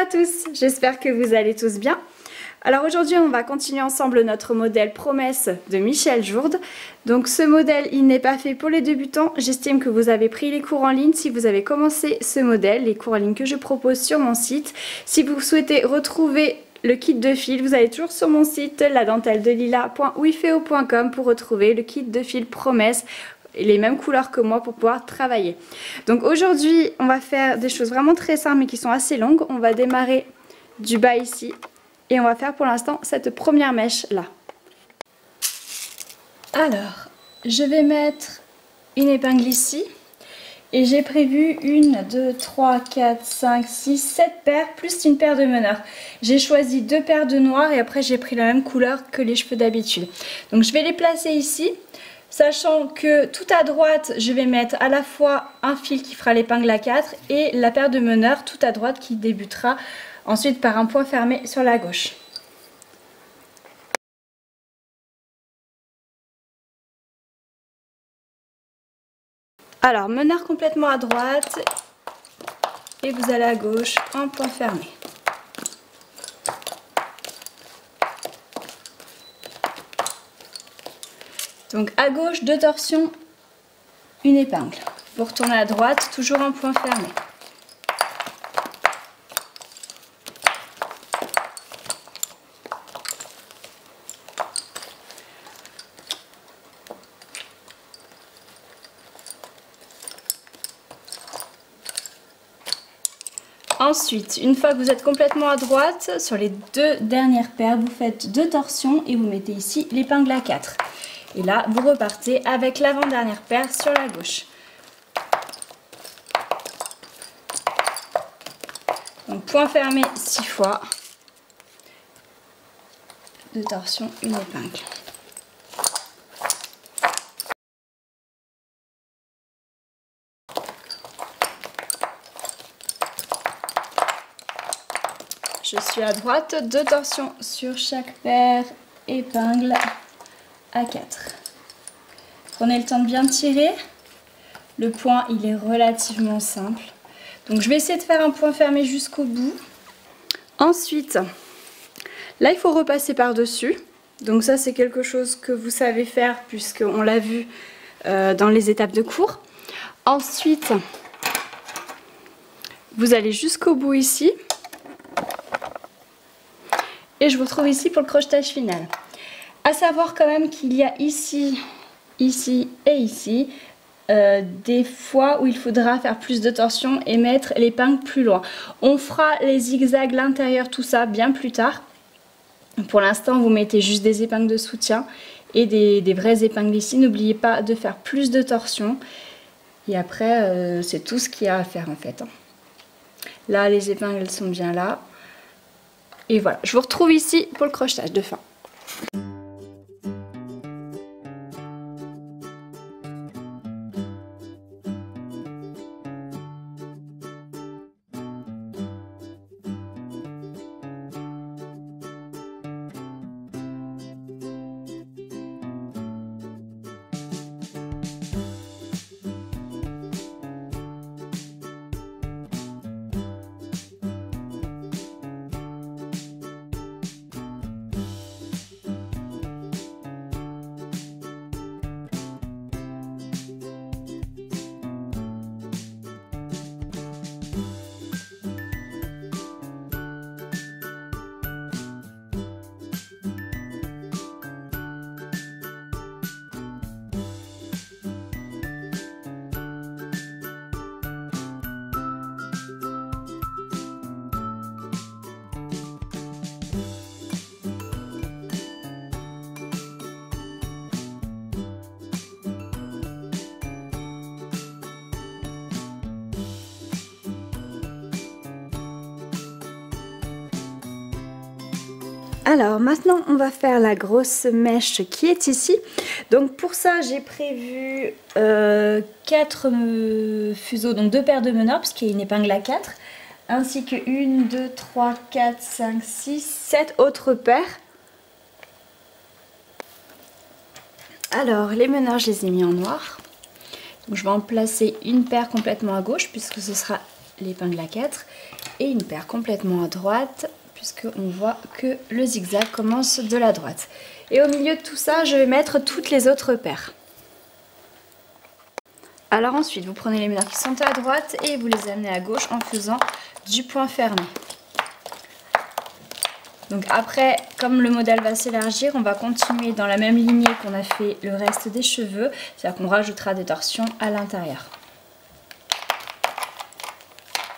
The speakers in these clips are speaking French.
à tous, j'espère que vous allez tous bien. Alors aujourd'hui on va continuer ensemble notre modèle Promesse de Michel Jourde. Donc ce modèle il n'est pas fait pour les débutants, j'estime que vous avez pris les cours en ligne si vous avez commencé ce modèle, les cours en ligne que je propose sur mon site. Si vous souhaitez retrouver le kit de fil, vous allez toujours sur mon site ladentelledelila.wifeo.com pour retrouver le kit de fil Promesse. Les mêmes couleurs que moi pour pouvoir travailler. Donc aujourd'hui on va faire des choses vraiment très simples mais qui sont assez longues. On va démarrer du bas ici et on va faire pour l'instant cette première mèche là. Alors je vais mettre une épingle ici et j'ai prévu 1, 2, 3, 4, 5, 6, 7 paires plus une paire de meneurs. J'ai choisi 2 paires de noir et après j'ai pris la même couleur que les cheveux d'habitude. Donc je vais les placer ici. Sachant que tout à droite, je vais mettre à la fois un fil qui fera l'épingle à 4 et la paire de meneurs tout à droite qui débutera ensuite par un point fermé sur la gauche. Alors, meneur complètement à droite et vous allez à gauche, un point fermé. Donc à gauche, 2 torsions, une épingle. Vous retournez à droite, toujours un point fermé. Ensuite, une fois que vous êtes complètement à droite, sur les 2 dernières paires, vous faites 2 torsions et vous mettez ici l'épingle à 4. Et là, vous repartez avec l'avant-dernière paire sur la gauche. Donc point fermé 6 fois. 2 torsions, une épingle. Je suis à droite, 2 torsions sur chaque paire, épingle à 4. Prenez le temps de bien tirer. Le point il est relativement simple. Donc je vais essayer de faire un point fermé jusqu'au bout. Ensuite, là il faut repasser par-dessus. Donc ça c'est quelque chose que vous savez faire puisqu'on l'a vu dans les étapes de cours. Ensuite, vous allez jusqu'au bout ici. Et je vous retrouve ici pour le crochetage final. À savoir quand même qu'il y a ici, ici et ici des fois où il faudra faire plus de torsion et mettre l'épingle plus loin. On fera les zigzags, l'intérieur, tout ça bien plus tard. Pour l'instant, vous mettez juste des épingles de soutien et des vraies épingles ici. N'oubliez pas de faire plus de torsion. Et après, c'est tout ce qu'il y a à faire en fait. Là, les épingles elles sont bien là. Et voilà, je vous retrouve ici pour le crochetage de fin. Alors maintenant on va faire la grosse mèche qui est ici. Donc pour ça j'ai prévu 4 fuseaux, donc 2 paires de meneurs puisqu'il y a une épingle à 4. Ainsi que 1, 2, 3, 4, 5, 6, 7 autres paires. Alors les meneurs je les ai mis en noir. Donc je vais en placer une paire complètement à gauche puisque ce sera l'épingle à 4 et une paire complètement à droite puisqu'on voit que le zigzag commence de la droite. Et au milieu de tout ça, je vais mettre toutes les autres paires. Alors ensuite, vous prenez les meneurs qui sont à droite et vous les amenez à gauche en faisant du point fermé. Donc après, comme le modèle va s'élargir, on va continuer dans la même lignée qu'on a fait le reste des cheveux, c'est-à-dire qu'on rajoutera des torsions à l'intérieur.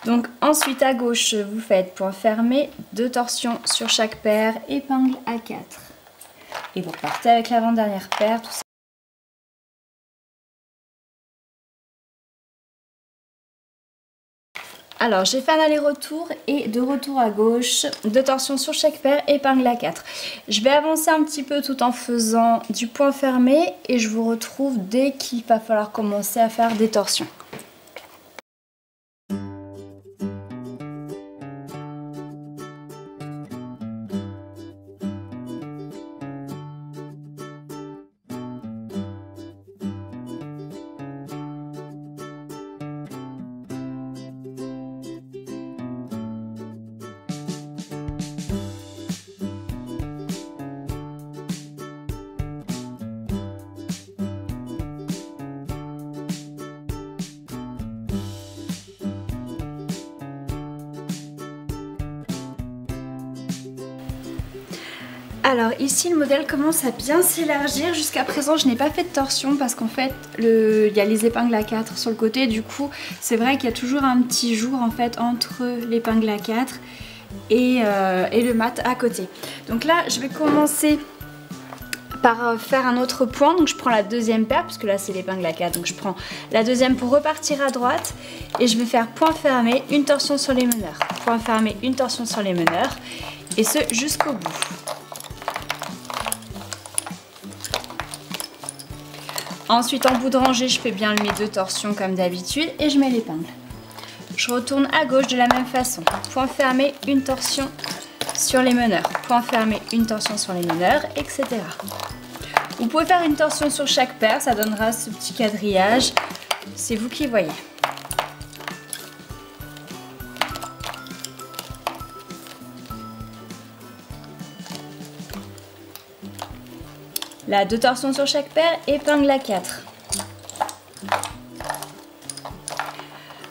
Donc ensuite à gauche, vous faites point fermé, 2 torsions sur chaque paire, épingle à 4. Et vous repartez avec l'avant-dernière paire, tout ça. Alors j'ai fait un aller-retour et de retour à gauche, 2 torsions sur chaque paire, épingle à 4. Je vais avancer un petit peu tout en faisant du point fermé et je vous retrouve dès qu'il va falloir commencer à faire des torsions. Alors ici le modèle commence à bien s'élargir. Jusqu'à présent je n'ai pas fait de torsion parce qu'en fait il y a les épingles à 4 sur le côté. Du coup c'est vrai qu'il y a toujours un petit jour en fait entre l'épingle à 4 et le mat à côté. Donc là je vais commencer par faire un autre point. Donc je prends la deuxième paire puisque là c'est l'épingle à 4. Donc je prends la deuxième pour repartir à droite et je vais faire point fermé, une torsion sur les meneurs. Point fermé, une torsion sur les meneurs et ce jusqu'au bout. Ensuite en bout de rangée je fais bien mes 2 torsions comme d'habitude et je mets l'épingle. Je retourne à gauche de la même façon. Point fermé, une torsion sur les meneurs. Point fermé, une torsion sur les meneurs, etc. Vous pouvez faire une torsion sur chaque paire, ça donnera ce petit quadrillage. C'est vous qui voyez. Là, 2 torsions sur chaque paire, épingle à 4.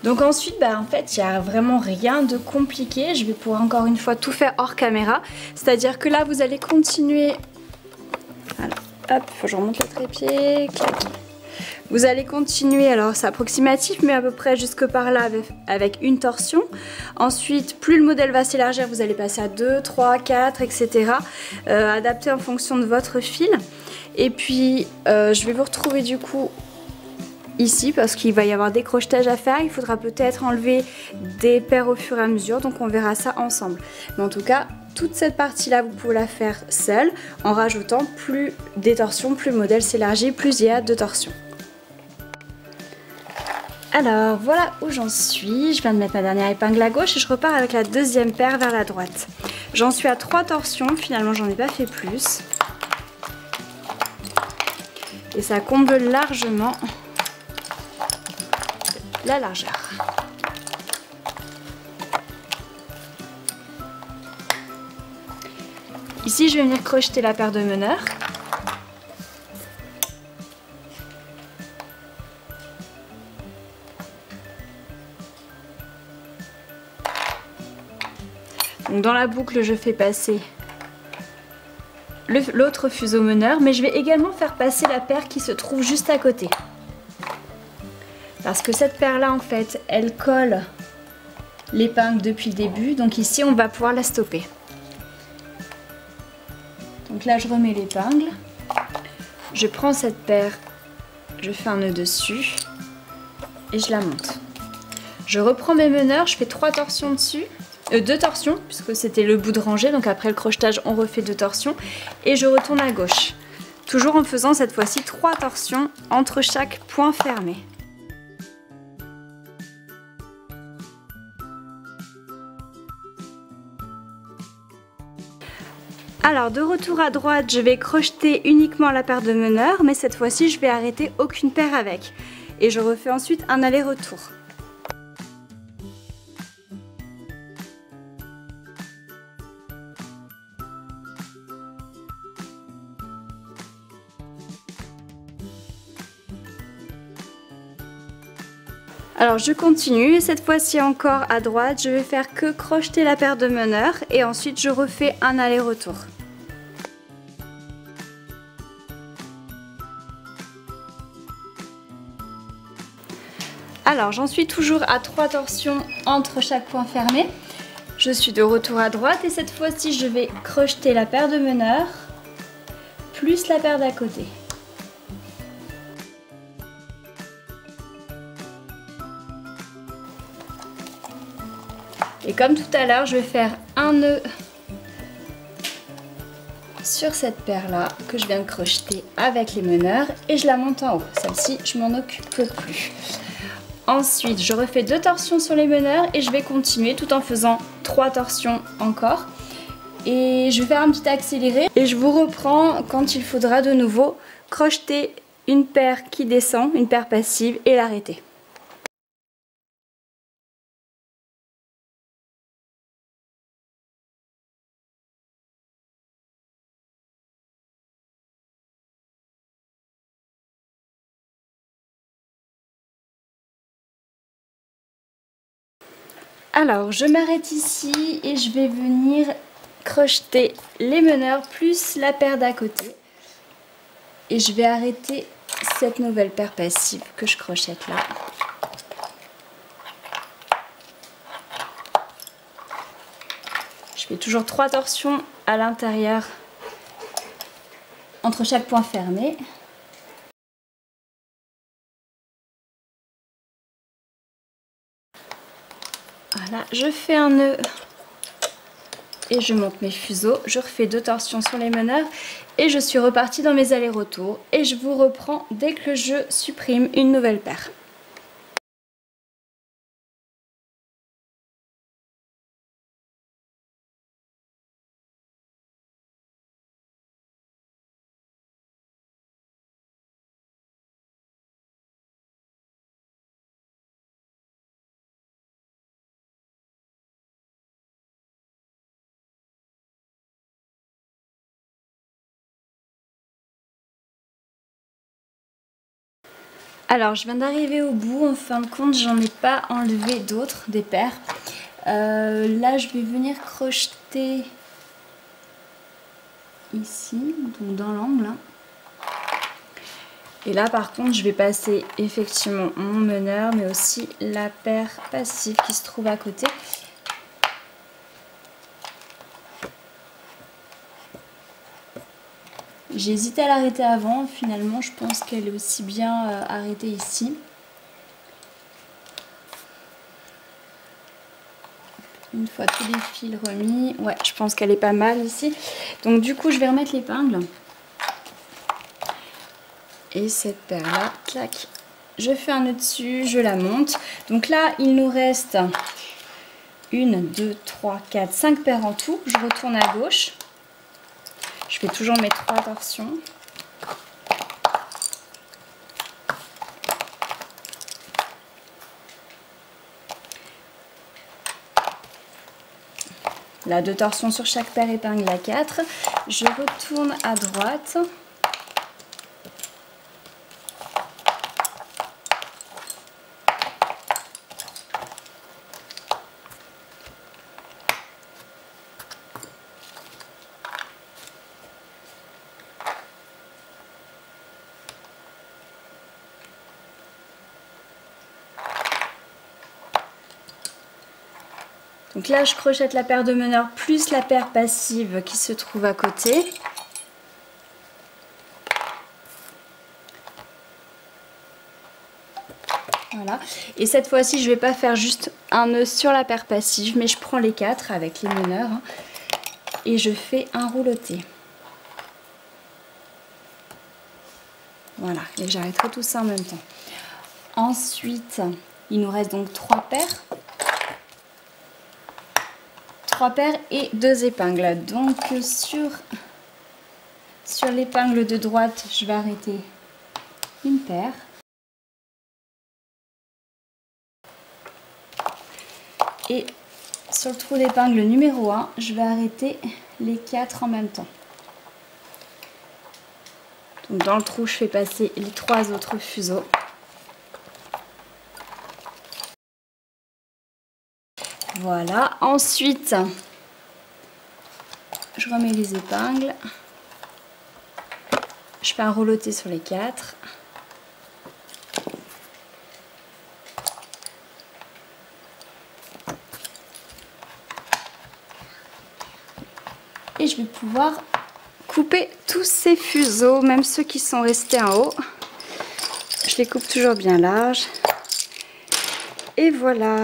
Donc ensuite, en fait, il n'y a vraiment rien de compliqué. Je vais pouvoir encore une fois tout faire hors caméra. C'est-à-dire que là, vous allez continuer... Alors, hop, il faut que je remonte le trépied. Clac. Vous allez continuer, alors c'est approximatif, mais à peu près jusque par là avec une torsion. Ensuite, plus le modèle va s'élargir, vous allez passer à 2, 3, 4, etc. Adapté en fonction de votre fil. Et puis, je vais vous retrouver du coup ici parce qu'il va y avoir des crochetages à faire. Il faudra peut-être enlever des paires au fur et à mesure, donc on verra ça ensemble. Mais en tout cas, toute cette partie-là, vous pouvez la faire seule en rajoutant plus des torsions, plus le modèle s'élargit, plus il y a de torsions. Alors voilà où j'en suis, je viens de mettre ma dernière épingle à gauche et je repars avec la deuxième paire vers la droite. J'en suis à 3 torsions, finalement j'en ai pas fait plus. Et ça comble largement la largeur. Ici je vais venir crocheter la paire de meneurs. Donc dans la boucle, je fais passer l'autre fuseau meneur, mais je vais également faire passer la paire qui se trouve juste à côté. Parce que cette paire-là, en fait, elle colle l'épingle depuis le début, donc ici, on va pouvoir la stopper. Donc là, je remets l'épingle, je prends cette paire, je fais un nœud dessus et je la monte. Je reprends mes meneurs, je fais 3 torsions dessus. 2 torsions puisque c'était le bout de rangée, donc après le crochetage on refait 2 torsions et je retourne à gauche, toujours en faisant cette fois-ci 3 torsions entre chaque point fermé. Alors de retour à droite, je vais crocheter uniquement la paire de meneurs, mais cette fois-ci je vais arrêter aucune paire avec et je refais ensuite un aller-retour. Alors je continue et cette fois-ci encore à droite, je vais faire que crocheter la paire de meneurs et ensuite je refais un aller-retour. Alors j'en suis toujours à 3 torsions entre chaque point fermé. Je suis de retour à droite et cette fois-ci je vais crocheter la paire de meneurs plus la paire d'à côté. Et comme tout à l'heure, je vais faire un nœud sur cette paire là que je viens de crocheter avec les meneurs et je la monte en haut. Celle-ci, je m'en occupe plus. Ensuite, je refais 2 torsions sur les meneurs et je vais continuer tout en faisant 3 torsions encore. Et je vais faire un petit accéléré et je vous reprends quand il faudra de nouveau crocheter une paire qui descend, une paire passive et l'arrêter. Alors je m'arrête ici et je vais venir crocheter les meneurs plus la paire d'à côté. Et je vais arrêter cette nouvelle paire passive que je crochette là. Je fais toujours 3 torsions à l'intérieur entre chaque point fermé. Voilà, je fais un nœud et je monte mes fuseaux. Je refais 2 torsions sur les meneurs et je suis repartie dans mes allers-retours. Et je vous reprends dès que je supprime une nouvelle paire. Alors je viens d'arriver au bout, en fin de compte j'en ai pas enlevé d'autres, des paires. Là je vais venir crocheter ici, donc dans l'angle. Et là par contre je vais passer effectivement mon meneur mais aussi la paire passive qui se trouve à côté. J'ai hésité à l'arrêter avant, finalement je pense qu'elle est aussi bien arrêtée ici. Une fois tous les fils remis, ouais je pense qu'elle est pas mal ici. Donc du coup je vais remettre l'épingle. Et cette paire là, clac, je fais un nœud dessus, je la monte. Donc là il nous reste 1, 2, 3, 4, 5 paires en tout. Je retourne à gauche. Je fais toujours mes 3 torsions. Là, 2 torsions sur chaque paire épingle à 4. Je retourne à droite. Donc là, je crochette la paire de meneurs plus la paire passive qui se trouve à côté. Voilà. Et cette fois-ci, je ne vais pas faire juste un nœud sur la paire passive, mais je prends les 4 avec les meneurs et je fais un rouloté. Voilà, et j'arrêterai tout ça en même temps. Ensuite, il nous reste donc 3 paires. 3 paires et 2 épingles. Donc sur l'épingle de droite, je vais arrêter une paire. Et sur le trou d'épingle numéro 1, je vais arrêter les 4 en même temps. Donc dans le trou, je fais passer les 3 autres fuseaux. Voilà, ensuite, je remets les épingles. Je fais un rouloté sur les 4. Et je vais pouvoir couper tous ces fuseaux, même ceux qui sont restés en haut. Je les coupe toujours bien large. Et voilà.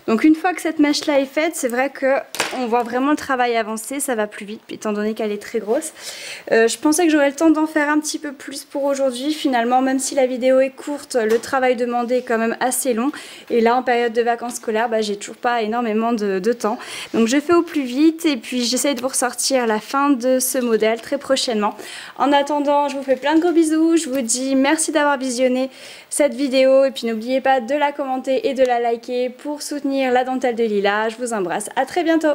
Donc une fois que cette mèche là est faite, c'est vrai que on voit vraiment le travail avancer, ça va plus vite étant donné qu'elle est très grosse. Je pensais que j'aurais le temps d'en faire un petit peu plus pour aujourd'hui. Finalement, même si la vidéo est courte, le travail demandé est quand même assez long. Et là, en période de vacances scolaires, j'ai toujours pas énormément de temps. Donc je fais au plus vite et puis j'essaie de vous ressortir la fin de ce modèle très prochainement. En attendant, je vous fais plein de gros bisous. Je vous dis merci d'avoir visionné cette vidéo. Et puis n'oubliez pas de la commenter et de la liker pour soutenir la dentelle de Lila. Je vous embrasse. À très bientôt.